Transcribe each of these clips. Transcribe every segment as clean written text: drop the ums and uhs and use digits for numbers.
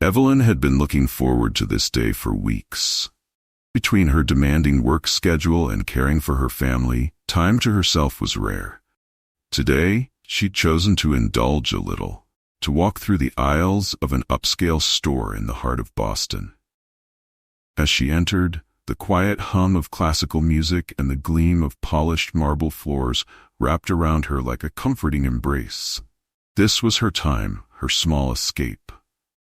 Evelyn had been looking forward to this day for weeks. Between her demanding work schedule and caring for her family, time to herself was rare. Today, she'd chosen to indulge a little, to walk through the aisles of an upscale store in the heart of Boston. As she entered, the quiet hum of classical music and the gleam of polished marble floors wrapped around her like a comforting embrace. This was her time, her small escape.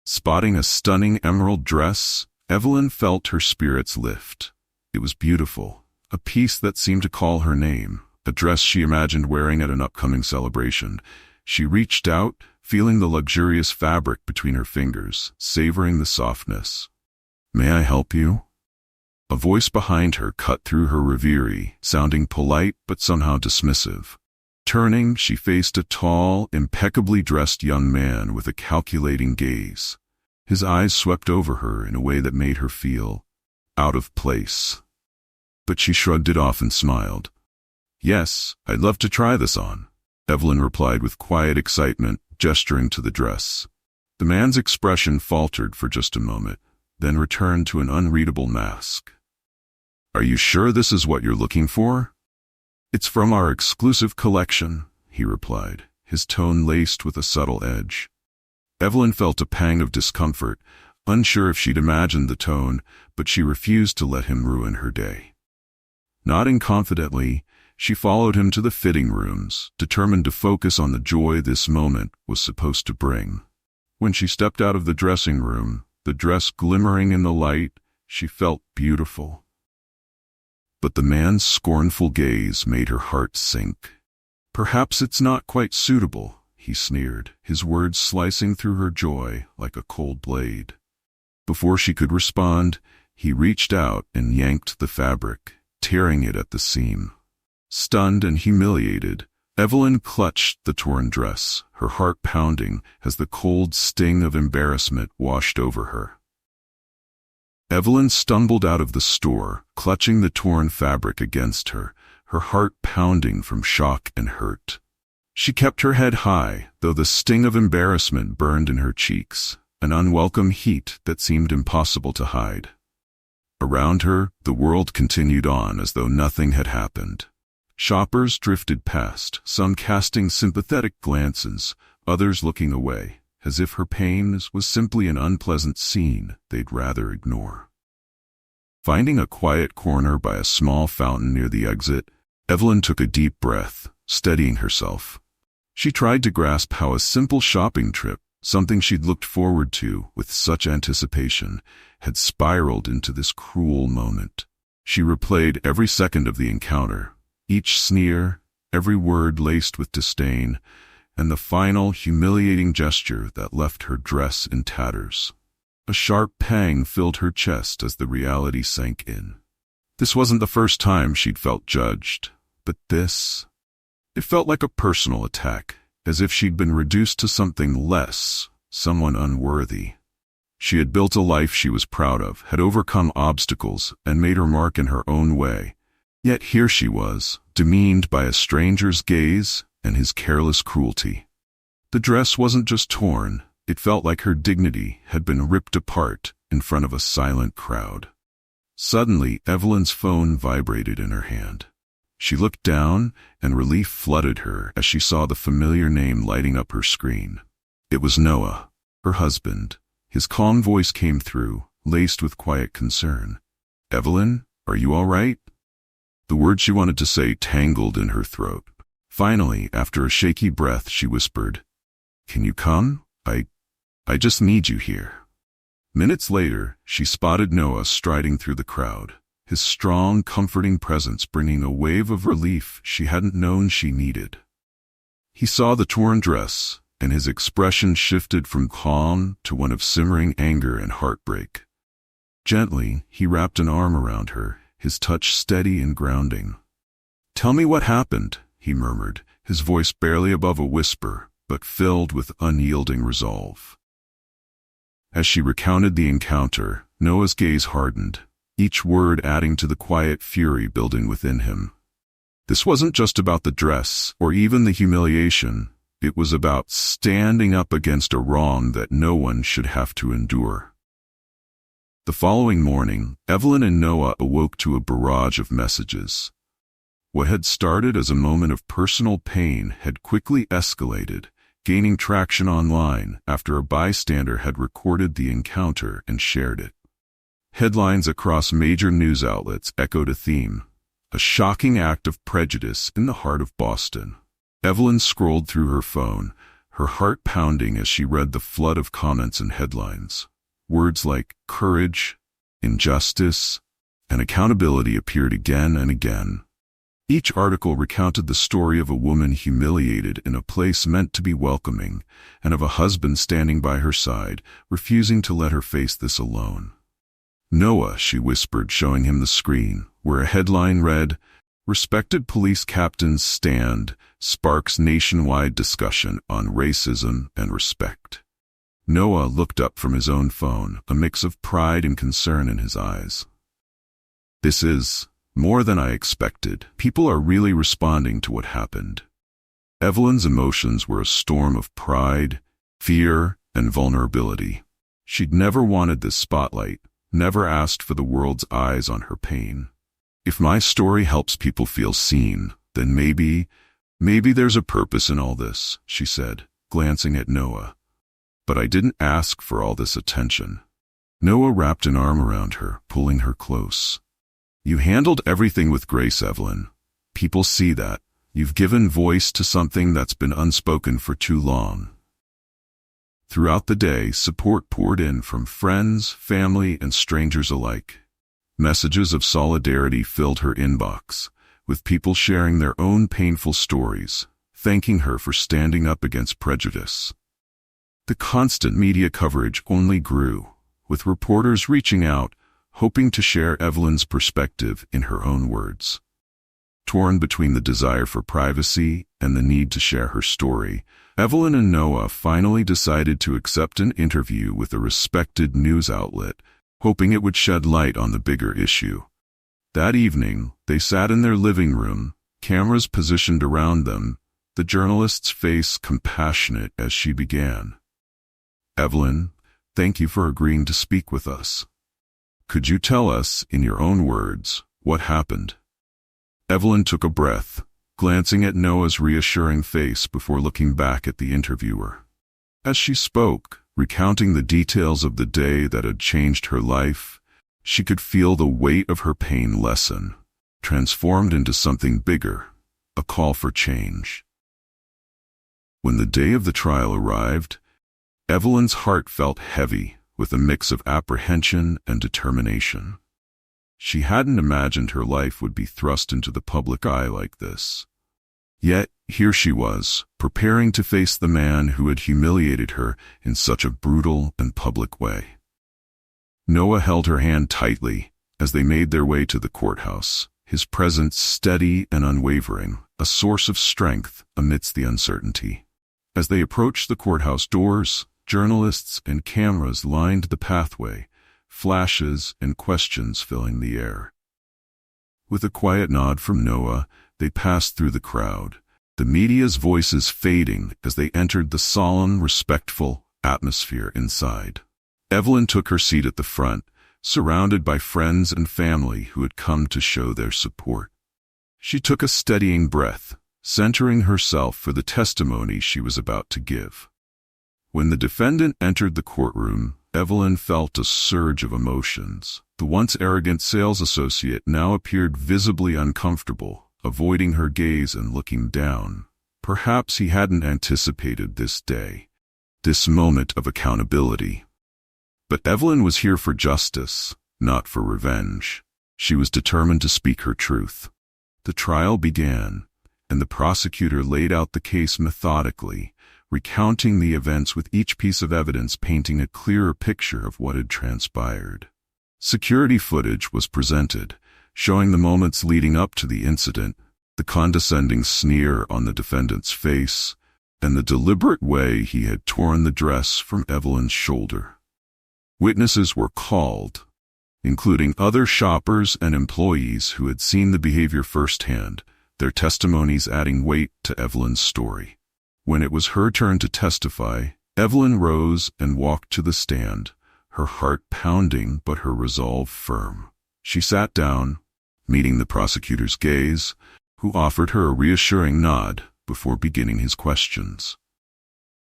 Spotting a stunning emerald dress, Evelyn felt her spirits lift. It was beautiful, a piece that seemed to call her name, a dress she imagined wearing at an upcoming celebration. She reached out, feeling the luxurious fabric between her fingers, savoring the softness. "May I help you?" A voice behind her cut through her reverie, sounding polite but somehow dismissive. Turning, she faced a tall, impeccably dressed young man with a calculating gaze. His eyes swept over her in a way that made her feel out of place. But she shrugged it off and smiled. "Yes, I'd love to try this on," Evelyn replied with quiet excitement, gesturing to the dress. The man's expression faltered for just a moment, then returned to an unreadable mask. "Are you sure this is what you're looking for?" "It's from our exclusive collection," he replied, his tone laced with a subtle edge. Evelyn felt a pang of discomfort, unsure if she'd imagined the tone, but she refused to let him ruin her day. Nodding confidently, she followed him to the fitting rooms, determined to focus on the joy this moment was supposed to bring. When she stepped out of the dressing room, the dress glimmering in the light, she felt beautiful. But the man's scornful gaze made her heart sink. "Perhaps it's not quite suitable," he sneered, his words slicing through her joy like a cold blade. Before she could respond, he reached out and yanked the fabric, tearing it at the seam. Stunned and humiliated, Evelyn clutched the torn dress, her heart pounding as the cold sting of embarrassment washed over her. Evelyn stumbled out of the store, clutching the torn fabric against her, her heart pounding from shock and hurt. She kept her head high, though the sting of embarrassment burned in her cheeks, an unwelcome heat that seemed impossible to hide. Around her, the world continued on as though nothing had happened. Shoppers drifted past, some casting sympathetic glances, others looking away, as if her pain was simply an unpleasant scene they'd rather ignore. Finding a quiet corner by a small fountain near the exit, Evelyn took a deep breath, steadying herself. She tried to grasp how a simple shopping trip, something she'd looked forward to with such anticipation, had spiraled into this cruel moment. She replayed every second of the encounter, each sneer, every word laced with disdain, and the final humiliating gesture that left her dress in tatters. A sharp pang filled her chest as the reality sank in. This wasn't the first time she'd felt judged, but this... It felt like a personal attack, as if she'd been reduced to something less, someone unworthy. She had built a life she was proud of, had overcome obstacles, and made her mark in her own way. Yet here she was, demeaned by a stranger's gaze and his careless cruelty. The dress wasn't just torn, it felt like her dignity had been ripped apart in front of a silent crowd. Suddenly, Evelyn's phone vibrated in her hand. She looked down, and relief flooded her as she saw the familiar name lighting up her screen. It was Noah, her husband. His calm voice came through, laced with quiet concern. "Evelyn, are you all right?" The words she wanted to say tangled in her throat. Finally, after a shaky breath, she whispered, "Can you come? I just need you here." Minutes later, she spotted Noah striding through the crowd, his strong, comforting presence bringing a wave of relief she hadn't known she needed. He saw the torn dress, and his expression shifted from calm to one of simmering anger and heartbreak. Gently, he wrapped an arm around her, his touch steady and grounding. "Tell me what happened," he murmured, his voice barely above a whisper, but filled with unyielding resolve. As she recounted the encounter, Noah's gaze hardened, each word adding to the quiet fury building within him. This wasn't just about the dress, or even the humiliation. It was about standing up against a wrong that no one should have to endure. The following morning, Evelyn and Noah awoke to a barrage of messages. What had started as a moment of personal pain had quickly escalated, gaining traction online after a bystander had recorded the encounter and shared it. Headlines across major news outlets echoed a theme: a shocking act of prejudice in the heart of Boston. Evelyn scrolled through her phone, her heart pounding as she read the flood of comments and headlines. Words like courage, injustice, and accountability appeared again and again. Each article recounted the story of a woman humiliated in a place meant to be welcoming, and of a husband standing by her side, refusing to let her face this alone. "Noah," she whispered, showing him the screen, where a headline read, "Respected police captain's stand sparks nationwide discussion on racism and respect." Noah looked up from his own phone, a mix of pride and concern in his eyes. "This is more than I expected. People are really responding to what happened." Evelyn's emotions were a storm of pride, fear, and vulnerability. She'd never wanted this spotlight, never asked for the world's eyes on her pain. "If my story helps people feel seen, then maybe there's a purpose in all this," she said, glancing at Noah. "But I didn't ask for all this attention." Noah wrapped an arm around her, pulling her close. "You handled everything with grace, Evelyn. People see that. You've given voice to something that's been unspoken for too long." Throughout the day, support poured in from friends, family, and strangers alike. Messages of solidarity filled her inbox, with people sharing their own painful stories, thanking her for standing up against prejudice. The constant media coverage only grew, with reporters reaching out, hoping to share Evelyn's perspective in her own words. Torn between the desire for privacy and the need to share her story, Evelyn and Noah finally decided to accept an interview with a respected news outlet, hoping it would shed light on the bigger issue. That evening, they sat in their living room, cameras positioned around them, the journalist's face compassionate as she began. "Evelyn, thank you for agreeing to speak with us. Could you tell us, in your own words, what happened?" Evelyn took a breath, glancing at Noah's reassuring face before looking back at the interviewer. As she spoke, recounting the details of the day that had changed her life, she could feel the weight of her pain lessen, transformed into something bigger, a call for change. When the day of the trial arrived, Evelyn's heart felt heavy, with a mix of apprehension and determination. She hadn't imagined her life would be thrust into the public eye like this. Yet, here she was, preparing to face the man who had humiliated her in such a brutal and public way. Noah held her hand tightly as they made their way to the courthouse, his presence steady and unwavering, a source of strength amidst the uncertainty. As they approached the courthouse doors, journalists and cameras lined the pathway, flashes and questions filling the air. With a quiet nod from Noah, they passed through the crowd, the media's voices fading as they entered the solemn, respectful atmosphere inside. Evelyn took her seat at the front, surrounded by friends and family who had come to show their support. She took a steadying breath, centering herself for the testimony she was about to give. When the defendant entered the courtroom, Evelyn felt a surge of emotions. The once arrogant sales associate now appeared visibly uncomfortable, avoiding her gaze and looking down. Perhaps he hadn't anticipated this day, this moment of accountability. But Evelyn was here for justice, not for revenge. She was determined to speak her truth. The trial began, and the prosecutor laid out the case methodically, recounting the events with each piece of evidence painting a clearer picture of what had transpired. Security footage was presented, showing the moments leading up to the incident, the condescending sneer on the defendant's face, and the deliberate way he had torn the dress from Evelyn's shoulder. Witnesses were called, including other shoppers and employees who had seen the behavior firsthand, their testimonies adding weight to Evelyn's story. When it was her turn to testify, Evelyn rose and walked to the stand, her heart pounding but her resolve firm. She sat down, meeting the prosecutor's gaze, who offered her a reassuring nod before beginning his questions.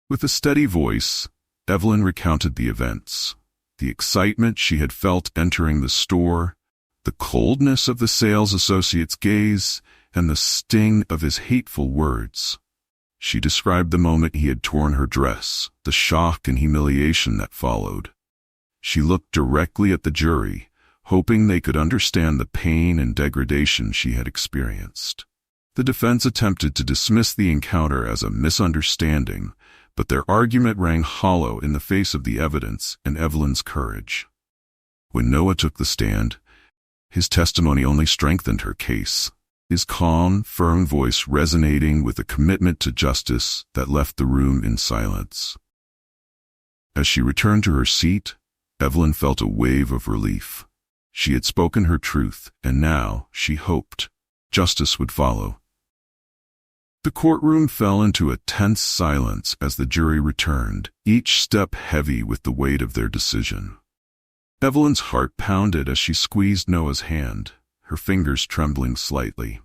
With a steady voice, Evelyn recounted the events, the excitement she had felt entering the store, the coldness of the sales associate's gaze, and the sting of his hateful words. She described the moment he had torn her dress, the shock and humiliation that followed. She looked directly at the jury, hoping they could understand the pain and degradation she had experienced. The defense attempted to dismiss the encounter as a misunderstanding, but their argument rang hollow in the face of the evidence and Evelyn's courage. When Noah took the stand, his testimony only strengthened her case, his calm, firm voice resonating with a commitment to justice that left the room in silence. As she returned to her seat, Evelyn felt a wave of relief. She had spoken her truth, and now, she hoped, justice would follow. The courtroom fell into a tense silence as the jury returned, each step heavy with the weight of their decision. Evelyn's heart pounded as she squeezed Noah's hand, her fingers trembling slightly.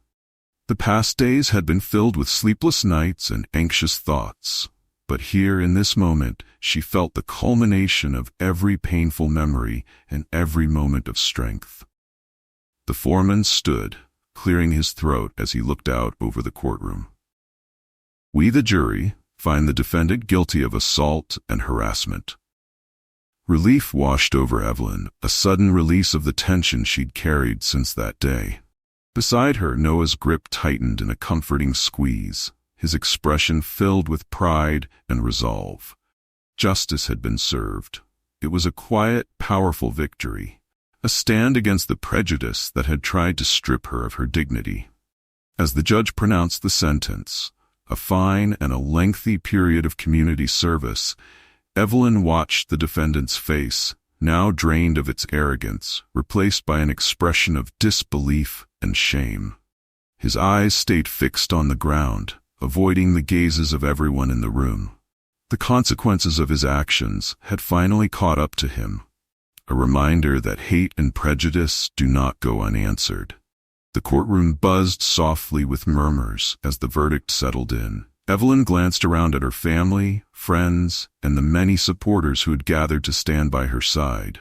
The past days had been filled with sleepless nights and anxious thoughts, but here in this moment she felt the culmination of every painful memory and every moment of strength. The foreman stood, clearing his throat as he looked out over the courtroom. "We, the jury, find the defendant guilty of assault and harassment." Relief washed over Evelyn, a sudden release of the tension she'd carried since that day. Beside her, Noah's grip tightened in a comforting squeeze, his expression filled with pride and resolve. Justice had been served. It was a quiet, powerful victory, a stand against the prejudice that had tried to strip her of her dignity. As the judge pronounced the sentence, a fine and a lengthy period of community service, Evelyn watched the defendant's face, now drained of its arrogance, replaced by an expression of disbelief and shame. His eyes stayed fixed on the ground, avoiding the gazes of everyone in the room. The consequences of his actions had finally caught up to him, a reminder that hate and prejudice do not go unanswered. The courtroom buzzed softly with murmurs as the verdict settled in. Evelyn glanced around at her family, friends, and the many supporters who had gathered to stand by her side.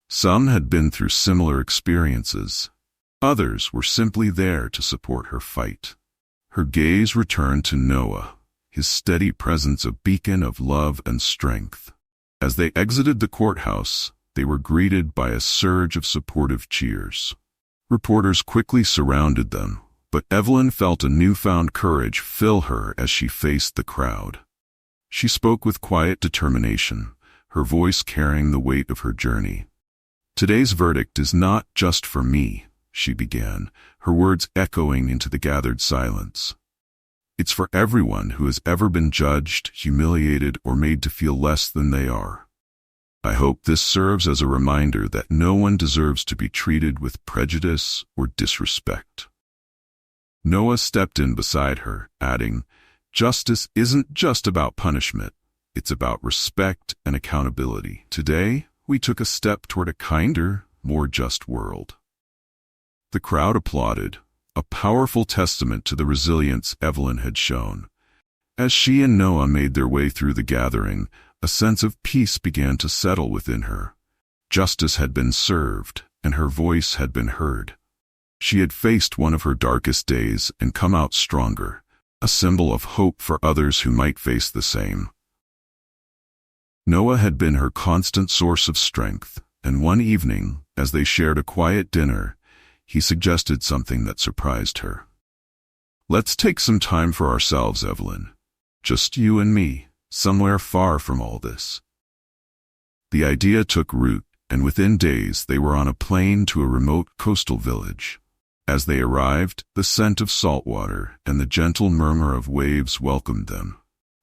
Some had been through similar experiences. Others were simply there to support her fight. Her gaze returned to Noah, his steady presence a beacon of love and strength. As they exited the courthouse, they were greeted by a surge of supportive cheers. Reporters quickly surrounded them, but Evelyn felt a newfound courage fill her as she faced the crowd. She spoke with quiet determination, her voice carrying the weight of her journey. "Today's verdict is not just for me," she began, her words echoing into the gathered silence. "It's for everyone who has ever been judged, humiliated, or made to feel less than they are. I hope this serves as a reminder that no one deserves to be treated with prejudice or disrespect." Noah stepped in beside her, adding, "Justice isn't just about punishment. It's about respect and accountability. Today, we took a step toward a kinder, more just world." The crowd applauded, a powerful testament to the resilience Evelyn had shown. As she and Noah made their way through the gathering, a sense of peace began to settle within her. Justice had been served, and her voice had been heard. She had faced one of her darkest days and come out stronger, a symbol of hope for others who might face the same. Noah had been her constant source of strength, and one evening, as they shared a quiet dinner, he suggested something that surprised her. "Let's take some time for ourselves, Evelyn. Just you and me, somewhere far from all this." The idea took root, and within days they were on a plane to a remote coastal village. As they arrived, the scent of salt water and the gentle murmur of waves welcomed them.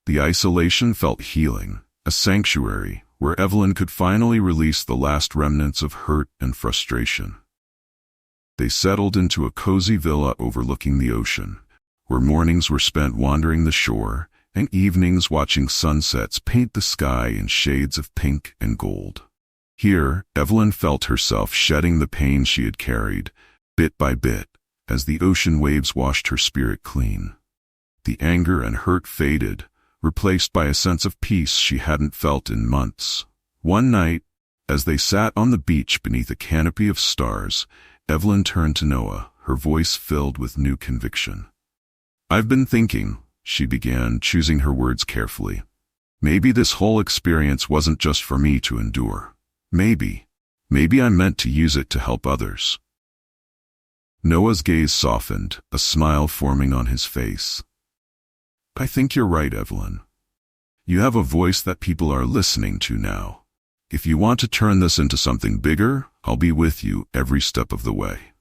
The isolation felt healing, a sanctuary where Evelyn could finally release the last remnants of hurt and frustration. They settled into a cozy villa overlooking the ocean, where mornings were spent wandering the shore and evenings watching sunsets paint the sky in shades of pink and gold. Here, Evelyn felt herself shedding the pain she had carried, bit by bit, as the ocean waves washed her spirit clean. The anger and hurt faded, replaced by a sense of peace she hadn't felt in months. One night, as they sat on the beach beneath a canopy of stars, Evelyn turned to Noah, her voice filled with new conviction. "I've been thinking," she began, choosing her words carefully. "Maybe this whole experience wasn't just for me to endure. Maybe I'm meant to use it to help others." Noah's gaze softened, a smile forming on his face. "I think you're right, Evelyn. You have a voice that people are listening to now. If you want to turn this into something bigger, I'll be with you every step of the way."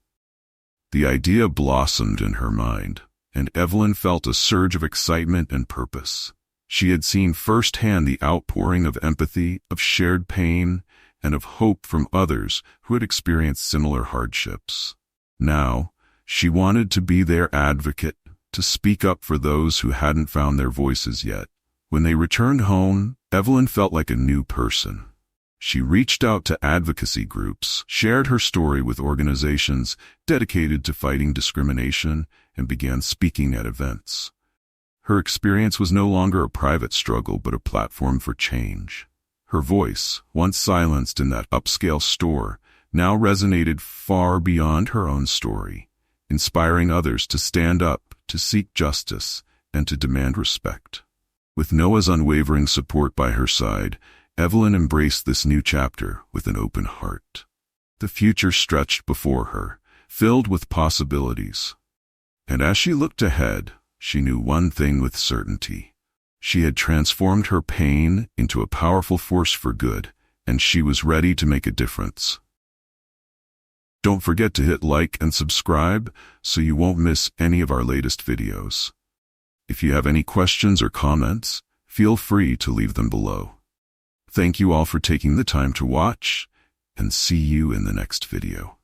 The idea blossomed in her mind, and Evelyn felt a surge of excitement and purpose. She had seen firsthand the outpouring of empathy, of shared pain, and of hope from others who had experienced similar hardships. Now, she wanted to be their advocate, to speak up for those who hadn't found their voices yet. When they returned home, Evelyn felt like a new person. She reached out to advocacy groups, shared her story with organizations dedicated to fighting discrimination, and began speaking at events. Her experience was no longer a private struggle but a platform for change. Her voice, once silenced in that upscale store, now resonated far beyond her own story, inspiring others to stand up, to seek justice, and to demand respect. With Noah's unwavering support by her side, Evelyn embraced this new chapter with an open heart. The future stretched before her, filled with possibilities. And as she looked ahead, she knew one thing with certainty. She had transformed her pain into a powerful force for good, and she was ready to make a difference. Don't forget to hit like and subscribe so you won't miss any of our latest videos. If you have any questions or comments, feel free to leave them below. Thank you all for taking the time to watch, and see you in the next video.